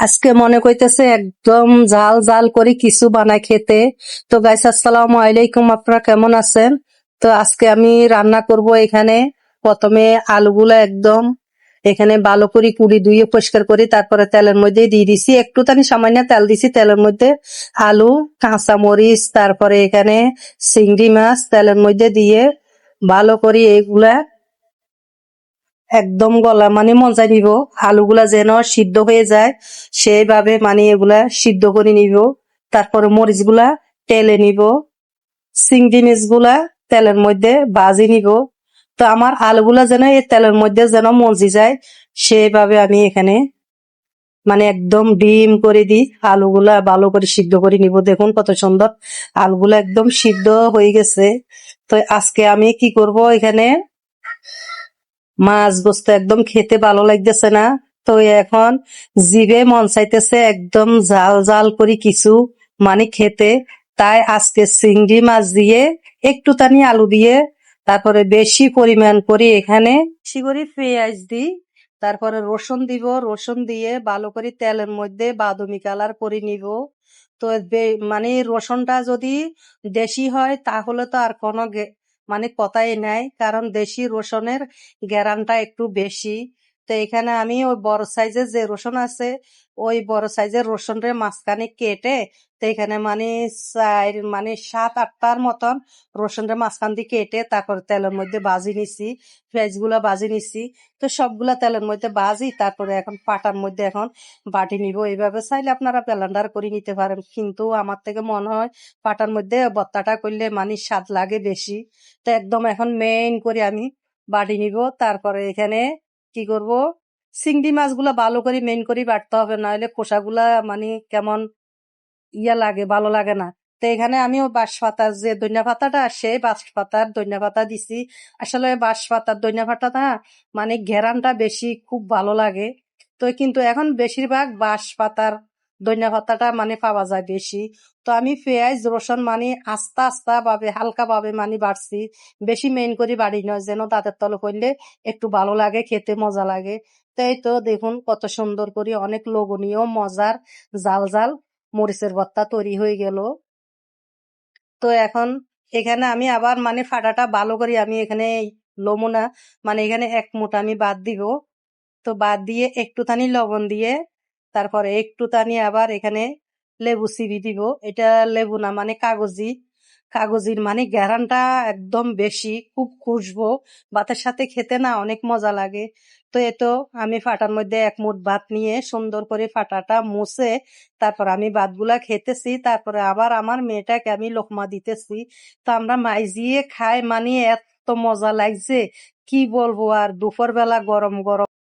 আজকে মনে কইতেছে একদম জাল জাল করে কিছু বানাই খেতে। তো গাইস, আসসালামু আলাইকুম, আপনারা কেমন আছেন? তো আজকে আমি রান্না করব। এখানে প্রথমে আলুগুলা একদম এখানে ভালো করে কুড়ি ধুয়ে পরিষ্কার করি, তারপরে তেলের মধ্যে দিয়ে দিছি, একটুখানি সামান্য তেল দিছি। তেলের মধ্যে আলু, কাঁচা মরিচ, তারপরে এখানে চিংড়ি মাছ তেলের মধ্যে দিয়ে ভালো করে এগুলা একদম গলা মজাই নিব। আলুগুলা যেন সিদ্ধ হয়ে যায় সেইভাবে এগুলা সিদ্ধ করে নিব। তারপরে মরিচগুলা তেলে নিব, চিংড়ি মাছগুলা তেলের মধ্যে ভাজি নিব। তো আমার আলুগুলা যেন এই তেলের মধ্যে যেন মজি যায় সেইভাবে আমি এখানে একদম ডিম করে দিই। আলুগুলা ভালো করে সিদ্ধ করে নিব। দেখুন কত সুন্দর আলুগুলা একদম সিদ্ধ হয়ে গেছে। তো আজকে আমি কি করব, এখানে মাছ গোস্ত একদম খেতে ভালো লাগতেছে না। তো এখন জিভে মন চাইতেছে একদম জাল জাল করে কিছু খেতে। তাই আজকে চিংড়ি মাছ দিয়ে একটু টানি আলু দিয়ে, তারপরে বেশি পরিমাণ করে এখানে বেশি করে পেঁয়াজ দিই, তারপরে রসুন দিব। রসুন দিয়ে ভালো করে তেলের মধ্যে বাদামি কালার করে নিব। তো রসুনটা যদি দেশি হয় তাহলে তো আর কোনো কথাই নাই, কারণ দেশি রসুনের গ্যারানটা একটু বেশি। তো এখানে আমি ওই বড় সাইজের যে রসুন আছে, ওই বড় সাইজের রসুনের মাঝখানে কেটে, তো এখানে চার 7-8টার মতন রসুনের মাঝখান দিয়ে কেটে তারপর তেলের মধ্যে ভাজি নিছি, পেঁয়াজ গুলা ভাজি নিছি। তো সবগুলা তেলের মধ্যে ভাজি, তারপরে এখন পাটার মধ্যে এখন বাটি নিব। এইভাবে চাইলে আপনারা ব্লেন্ডার করে নিতে পারেন, কিন্তু আমার থেকে মনে হয় পাটার মধ্যে ভর্তাটা করলে স্বাদ লাগে বেশি। তো একদম এখন মেইন করে আমি বাটি নিব। তারপরে এখানে কি করব, চিংড়ি মাছগুলা ভালো করে মেইন করে বাটতে হবে, নাহলে খোসাগুলা কেমন লাগে, ভালো লাগে না। তো এখানে আমি ওই বাঁশপাতার যে ধনিয়া পাতাটা, সেই বাঁশপাতার ধনিয়া পাতা দিছি। আসলে বাঁশপাতার ধনিয়া পাতাটা ঘেরানটা বেশি, খুব ভালো লাগে। তো কিন্তু এখন বেশিরভাগ বাঁশপাতার ধনিয়া পাতাটা পাওয়া যায় বেশি। তো আমি পেঁয়াজ রসুন আস্তা আস্তা ভাবে হালকা ভাবে বাড়ছি, বেশি মেইন করে বাড়ি নয়, যেন দাঁতের তলে করলে একটু ভালো লাগে, খেতে মজা লাগে। তাই তো দেখুন কত সুন্দর করে অনেক লোভনীয় মজার জাল জাল মরিচের ভর্তা তৈরি হয়ে গেল। তো এখন এখানে আমি আবার ফাটাটা ভালো করে আমি এখানে লমুনা এখানে এক মুঠা আমি বাদ দিব। তো বাদ দিয়ে একটুখানি লবণ দিয়ে, তারপরে একটুখানি আবার এখানে লেবু চিবি দিব। এটা লেবু না, কাগজি। কাগজির ঘ্রাণটা একদম বেশি, খুব খুশবু, ভাতের সাথে খেতে না অনেক মজা লাগে। তো এতো আমি ফাটার মধ্যে এক মুঠ ভাত নিয়ে সুন্দর করে ফাটাটা মুছে তারপর আমি ভাতগুলা খেতেছি, তারপরে আবার আমার মেয়েটাকে আমি লোকমা দিতেছি। তো আমরা মাইজিয়ে খাই, এত মজা লাগছে কি বলবো। আর দুপুর বেলা গরম গরম